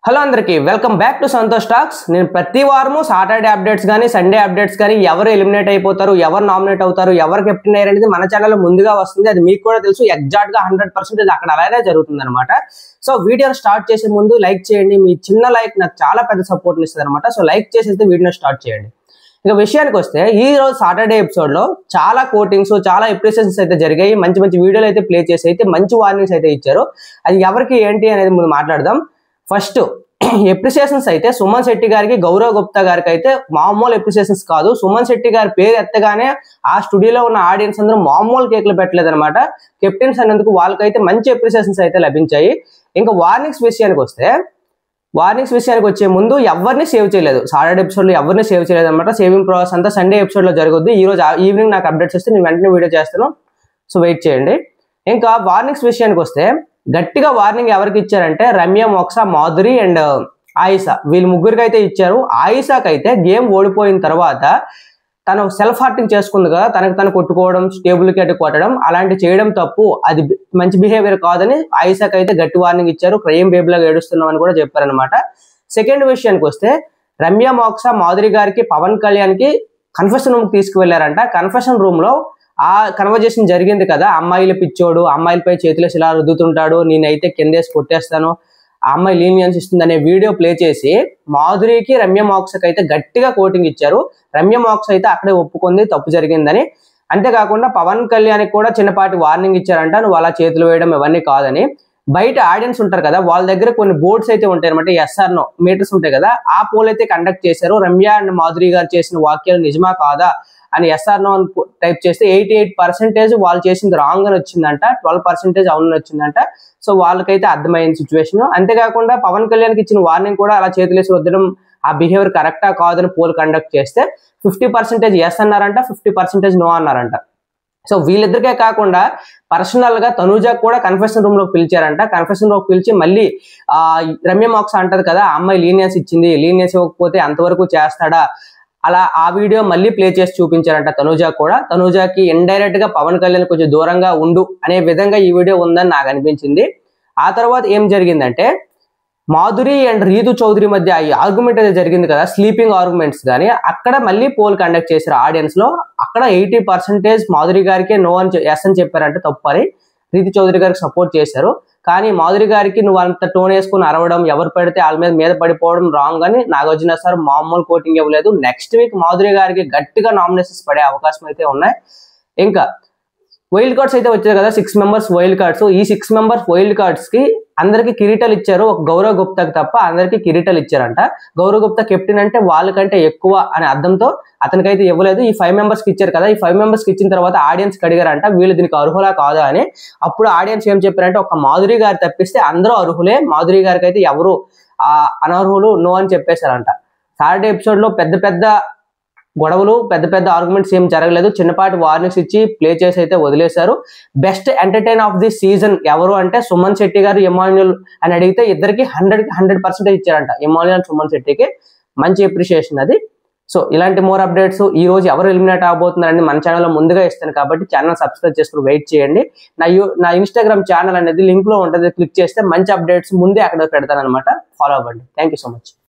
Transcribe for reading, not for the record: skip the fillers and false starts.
Hello అందరికీ welcome back to Santosh talks. నేను ప్రతి వారము సాటర్డే అప్డేట్స్ కానీ సండే అప్డేట్స్ కానీ ఎవరు ఎలిమినేట్ అయిపోతారు, ఎవరు నామినేట్ అవుతారు, ఎవరు కెప్టెన్ అయ్యారు అనేది మన ఛానల్లో ముందుగా వస్తుంది. అది మీకు కూడా తెలుసు. ఎగ్జాక్ట్ గా 100% అక్కడ అలాగే జరుగుతుంది అనమాట. సో వీడియోని స్టార్ట్ చేసే ముందు లైక్ చేయండి. మీ చిన్న లైక్ నాకు చాలా పెద్ద సపోర్ట్ ఇస్తుంది అనమాట. సో లైక్ చేసేస్తే వీడియోని స్టార్ట్ చేయండి. ఇక విషయానికి వస్తే ఈ రోజు సాటర్డే ఎపిసోడ్ లో చాలా కోటింగ్స్, చాలా ఎప్రిసియేషన్స్ అయితే జరిగాయి. మంచి మంచి వీడియోలు అయితే ప్లే చేసి అయితే మంచి వార్నింగ్స్ అయితే ఇచ్చారు. అది ఎవరికి ఏంటి అనేది ముందు మాట్లాడదాం. ఫస్ట్ ఎప్రిసియేషన్స్ అయితే సుమన్ శెట్టి గారికి, గౌరవ్ గుప్తా గారికి అయితే మామూలు ఎప్రిసియేషన్స్ కాదు. సుమన్ శెట్టి గారి పేరు ఎత్తగానే ఆ స్టూడియోలో ఉన్న ఆడియన్స్ అందరూ మామూలు కేకులు పెట్టలేదు అనమాట. కెప్టెన్స్ అన్నందుకు వాళ్ళకైతే మంచి ఎప్రిసియేషన్స్ అయితే లభించాయి. ఇంకా వార్నింగ్స్ విషయానికి వచ్చే ముందు ఎవరిని సేవ్ చేయలేదు. సాటర్డే ఎపిసోడ్ లో ఎవరిని సేవ్ చేయలేదు అనమాట. సేవింగ్ ప్రాసెస్ అంతా సండే ఎపిసోడ్ లో జరుగుద్ది. ఈ రోజు ఈవినింగ్ నాకు అప్డేట్స్ వస్తే నేను వెంటనే వీడియో చేస్తాను. సో వెయిట్ చేయండి. ఇంకా వార్నింగ్స్ విషయానికి వస్తే గట్టిగా వార్నింగ్ ఎవరికి ఇచ్చారంటే రమ్య, మోక్ష, మాధురి అండ్ ఆయిషా, వీళ్ళు ముగ్గురికి అయితే ఇచ్చారు. ఆయిషాకి అయితే గేమ్ ఓడిపోయిన తర్వాత తను సెల్ఫ్ హార్టింగ్ చేసుకుంది కదా, తనకు తను కొట్టుకోవడం, టేబుల్ కి అటు కొట్టడం, అలాంటి చేయడం తప్పు, అది మంచి బిహేవియర్ కాదని ఆయిషాకి అయితే గట్టి వార్నింగ్ ఇచ్చారు. క్రయం బేబీలాగా ఏడుస్తున్నాం అని కూడా చెప్పారనమాట. సెకండ్ విషయానికి వస్తే రమ్య, మోక్ష, మాధురి గారికి పవన్ కళ్యాణ్ కి కన్ఫెషన్ రూమ్ కి తీసుకువెళ్లారంట. కన్ఫెషన్ రూమ్ లో ఆ కన్వర్జేషన్ జరిగింది కదా, అమ్మాయిల పిచ్చోడు, అమ్మాయిలపై చేతులేసి ఇలా రుద్దుతుంటాడు, నేనైతే కిందేసి కొట్టేస్తాను, ఆ అమ్మాయి లీనియన్స్ ఇస్తుంది అనే వీడియో ప్లే చేసి మాధురికి, రమ్య, మోక్షకి అయితే గట్టిగా కోటింగ్ ఇచ్చారు. రమ్య, మోక్ష అయితే అక్కడే ఒప్పుకుంది తప్పు జరిగిందని. అంతేకాకుండా పవన్ కళ్యాణ్ కూడా చిన్నపాటి వార్నింగ్ ఇచ్చారంట, నువ్వు అలా చేతులు వేయడం ఇవన్నీ కాదని. బయట ఆడియన్స్ ఉంటారు కదా, వాళ్ళ దగ్గర కొన్ని బోర్డ్స్ అయితే ఉంటాయి అనమాట, ఎస్ఆర్ నో మీటర్స్ ఉంటాయి కదా, ఆ పోల్ అయితే కండక్ట్ చేశారు. రమ్య అండ్ మాధురి గారు చేసిన వాక్యాలు నిజమా కాదా అని ఎస్ఆర్ నో అని టైప్ చేస్తే 88% వాళ్ళు చేసింది రాంగ్ అని వచ్చిందంట, 12% అవునని వచ్చిందంట. సో వాళ్ళకైతే అర్థమైన సిచ్యువేషన్. అంతేకాకుండా పవన్ కళ్యాణ్కి ఇచ్చిన వార్నింగ్ కూడా అలా చేతులేసి వద్దడం, ఆ బిహేవియర్ కరెక్టా కాదని పోల్ కండక్ట్ చేస్తే 50% ఎస్ అన్నారంట, 50% నో అన్నారంట. సో వీళ్ళిద్దరికే కాకుండా పర్సనల్ గా తనూజాకు కూడా కన్ఫెషన్ రూమ్ లోకి పిలిచారంట. కన్ఫెషన్ రూమ్ పిలిచి మళ్ళీ రమ్య, మోక్ష అంటది కదా, ఆ అమ్మాయి లీనియన్స్ ఇచ్చింది, లీనియన్స్ ఇవ్వకపోతే అంతవరకు చేస్తాడా, అలా ఆ వీడియో మళ్ళీ ప్లే చేసి చూపించారంట తనూజా కూడా. తనూజాకి ఇండైరెక్ట్ గా పవన్ కళ్యాణ్ కొంచెం దూరంగా ఉండు అనే విధంగా ఈ వీడియో ఉందని నాకు అనిపించింది. ఆ తర్వాత ఏం జరిగిందంటే మాధురి అండ్ రీతు చౌదరి మధ్య ఈ ఆర్గ్యుమెంట్ అయితే జరిగింది కదా, స్లీపింగ్ ఆర్గ్యుమెంట్స్ కానీ, అక్కడ మళ్ళీ పోల్ కండక్ట్ చేశారు ఆడియన్స్ లో. అక్కడ 80% మాధురి గారికి నో అని ఎస్ అని చెప్పారంటే తప్పు అని రీతు చౌదరి గారికి సపోర్ట్ చేశారు. కానీ మాధురి గారికి నువ్వు అంత టోన్ వేసుకుని అరవడం, ఎవరు పెడితే వాళ్ళ మీద పడిపోవడం రాంగ్ అని నాగార్జున సార్ మామూలు కోటింగ్ ఇవ్వలేదు. నెక్స్ట్ వీక్ మాధురి గారికి గట్టిగా నామినేషన్స్ పడే అవకాశం అయితే ఉన్నాయి. ఇంకా వైల్డ్ కార్డ్స్ అయితే వచ్చాయి కదా, 6 మెంబర్స్ వైల్డ్ కార్డ్స్. ఈ 6 మెంబర్స్ వైల్డ్ కార్డ్స్ కి అందరికి కిరీటాలు ఇచ్చారు, ఒక గౌరవ్ గుప్తాకి తప్ప అందరికి కిరీటాలు ఇచ్చారంట. గౌరవ్ గుప్తా కెప్టెన్ అంటే వాళ్ళకంటే ఎక్కువ అనే అర్థంతో అతనికైతే ఇవ్వలేదు. ఈ 5 మెంబర్స్ కి ఇచ్చారు కదా, ఈ 5 మెంబర్స్ కి ఇచ్చిన తర్వాత ఆడియన్స్ అడిగారంట వీళ్ళు దీనికి అర్హులా కాదా అని. అప్పుడు ఆడియన్స్ ఏం చెప్పారంటే ఒక మాధురి గారు తప్పిస్తే అందరూ అర్హులే, మాధురి గారికి అయితే ఎవరు అనర్హులు నో అని చెప్పేశారంట. సాటర్డే ఎపిసోడ్ లో పెద్ద పెద్ద గొడవలు, పెద్ద పెద్ద ఆర్గ్యుమెంట్స్ ఏం జరగలేదు. చిన్నపాటి వార్నింగ్స్ ఇచ్చి ప్లే చేసి అయితే వదిలేశారు. Best entertain of the season ఎవరు అంటే సుమన్ శెట్టి గారు, ఎమాన్యుల్ అని అడిగితే ఇద్దరికి 100% ఇచ్చారంట. ఎమాన్యుల్, సుమన్ శెట్టికి మంచి అప్రిషియేషన్ అది. సో ఇలాంటి మోర్ అప్డేట్స్ ఈ రోజు ఎవరు ఎలిమినేట్ అవబోతున్నారని మన ఛానల్లో ముందుగా ఇస్తాను కాబట్టి ఛానల్ సబ్స్క్రైబ్ చేసుకుని వెయిట్ చేయండి. నా ఇన్స్టాగ్రామ్ ఛానల్ అనేది లింక్ లో ఉంటుంది, క్లిక్ చేస్తే మంచి అప్డేట్స్ ముందే అక్కడ పెడతాను అనమాట. ఫాలో అవ్వండి. Thank you so much.